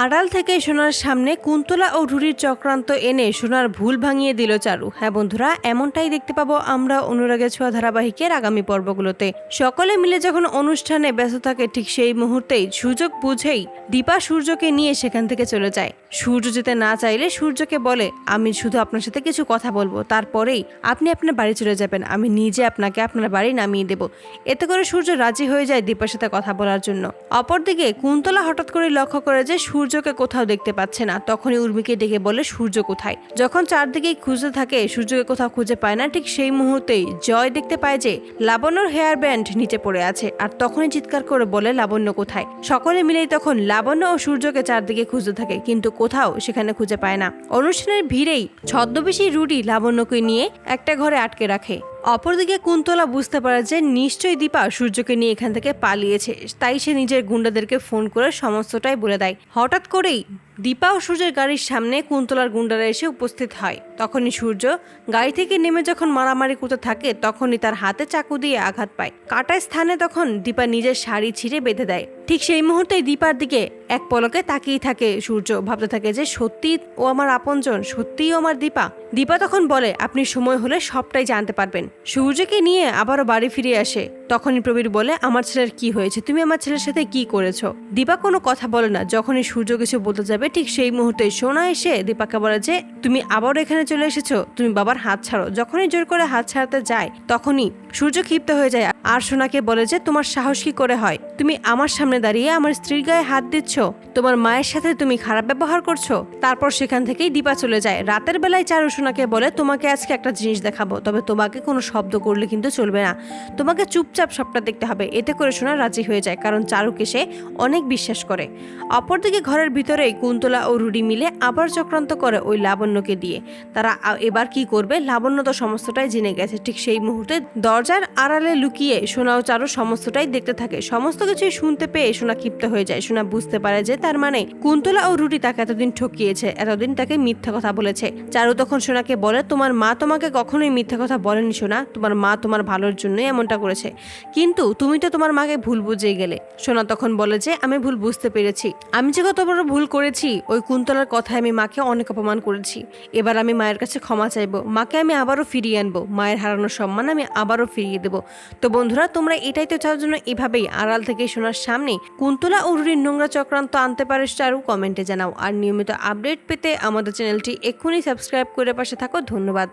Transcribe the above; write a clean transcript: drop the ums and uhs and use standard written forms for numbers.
আড়াল থেকে সোনার সামনে কুন্তলা ও রুরির চক্রান্ত এনে সোনার ভুল ভাঙিয়ে দিল চারু। হ্যাঁ বন্ধুরা, এমনটাই দেখতে পাবো আমরা অনুরাগের ছোঁয়া ধারাবাহিকের আগামী পর্বগুলোতে। সকলে মিলে যখন অনুষ্ঠানে ব্যস্ত থাকে, ঠিক সেই মুহূর্তেই সুযোগ বুঝেই দীপা সূর্যকে নিয়ে সেখান থেকে চলে যায়। সূর্য যেতে না চাইলে সূর্যকে বলে, আমি শুধু আপনার সাথে কিছু কথা বলবো, তারপরেই আপনি আপনার বাড়ি চলে যাবেন, আমি নিজে আপনাকে আপনার বাড়ি নামিয়ে দেব। এতে করে সূর্য রাজি হয়ে যায় দীপার সাথে কথা বলার জন্য। অপরদিকে কুন্তলা হঠাৎ করে লক্ষ্য করে যে সূর্যকে কোথাও দেখতে পাচ্ছে না। তখনই উর্মিকে ডেকে বলে, সূর্য কোথায়? যখন চারদিকেই খুঁজতে থাকে, সূর্যকে কোথাও খুঁজে পায় না। ঠিক সেই মুহূর্তেই জয় দেখতে পায় যে লাবণ্যর হেয়ার ব্যান্ড নিচে পড়ে আছে, আর তখনই চিৎকার করে বলে, লাবণ্য কোথায়? সকলে মিলেই তখন লাবণ্য ও সূর্যকে চারদিকে খুঁজতে থাকে, কিন্তু কোথাও সেখানে খুঁজে পায় না। অনুষ্ঠানের ভিড়েই ছদ্মবেশী রুডি লাবণ্যকে নিয়ে একটা ঘরে আটকে রাখে। অপরদিকে কুন্তলা বুঝতে পারে যে নিশ্চয়ই দীপা সূর্যকে নিয়ে এখান থেকে পালিয়েছে, তাই সে নিজের গুন্ডাদেরকে ফোন করে সমস্তটাই বলে দেয়। হঠাৎ করেই দীপা ও সূর্যের গাড়ির সামনে কুন্তলার গুন্ডারা এসে উপস্থিত হয়। তখনই সূর্য গাড়ি থেকে নেমে যখন মারামারি করতে থাকে, তখনই তার হাতে চাকু দিয়ে আঘাত পায়। কাটা স্থানে তখন দীপা নিজের শাড়ি ছিঁড়ে বেঁধে দেয়। ঠিক সেই মুহূর্তেই দীপার দিকে এক পলকে তাকিয়ে থাকে সূর্য, ভাবতে থাকে যে সত্যি ও আমার আপনজন, সত্যিই আমার দীপা। দীপা তখন বলে, আপনি সময় হলে সবটাই জানতে পারবেন। সূর্যকে নিয়ে আবারও বাড়ি ফিরে আসে। তখনই প্রবীর বলে, আমার ছেলের কি হয়েছে? তুমি আমার ছেলের সাথে কি করেছো? দীপা কোনো কথা বলে না। যখনই সূর্য কিছু বলতে যাবে, ঠিক সেই মুহূর্তে সোনা এসে দীপাকে বলে যে, তুমি আবারও এখানে চলে এসেছো, তুমি বাবার হাত ছাড়ো। যখনই জোর করে হাত ছাড়াতে যায়, তখনই সূর্য ক্ষিপ্ত হয়ে যায় আর সোনাকে বলে যে, তোমার সাহস কি করে হয়? তুমি আমার সামনে দাঁড়িয়ে আমার স্ত্রীর গায়ে হাত দিচ্ছ, তোমার মায়ের সাথে তুমি খারাপ ব্যবহার করছো। তারপর সেখান থেকেই দীপা চলে যায়। রাতের বেলায় চারু সোনাকে বলে, তোমাকে আজকে একটা জিনিস দেখাবো, তবে তোমাকে কোনো শব্দ করলে কিন্তু চলবে না, তোমাকে চুপচাপ সবটা দেখতে হবে। এতে করে সোনা রাজি হয়ে যায়, কারণ চারুকে সে অনেক বিশ্বাস করে। অপরদিকে ঘরের ভিতরেই কুন্তলা ও রুডি মিলে আবার চক্রান্ত করে ওই লাবণ্যকে দিয়ে। তারা এবার কি করবে? লাবণ্য তো সমস্তটাই জেনে গেছে। ঠিক সেই মুহূর্তে দরজার আড়ালে লুকিয়ে সোনা ও চারু সমস্তটাই দেখতে থাকে। সমস্ত কিছুই শুনতে পেয়ে সোনা ক্ষিপ্ত হয়ে যায়। সোনা বুঝতে পারে যে তার মানে কুন্তলা ও রুডি তাকে এতদিন ঠকিয়েছে, এতদিন তাকে মিথ্যা কথা বলেছে। চারু তখন সোনাকে বলে, তোমার মা তোমাকে কখনোই মিথ্যা কথা বলেনি সোনা, তোমার মা তোমার ভালোর জন্যই এমনটা করেছে, কিন্তু তুমি তো তোমার মাকে ভুল বুঝিয়ে গেলে। সোনা তখন বলে যে, আমি ভুল বুঝতে পেরেছি, আমি যে কত বড় ভুল করেছি। ওই কুন্তলার কথায় আমি মাকে অনেক অপমান করেছি। এবার আমি মায়ের কাছে ক্ষমা চাইবো, মাকে আমি আবারও ফিরিয়ে আনবো, মায়ের হারানোর সম্মান আমি আবারও ফিরিয়ে দেবো। তো বন্ধুরা, তোমরা এটাই তো চাওয়ার জন্য এভাবেই আড়াল থেকে সোনার সামনে কুন্তলা ও রুডির নোংরা চক্রান্ত আনতে পারে চারু? কমেন্টে জানাও। আর নিয়মিত আপডেট পেতে আমাদের চ্যানেলটি এক্ষুনি সাবস্ক্রাইব করে পাশে থাকো। ধন্যবাদ।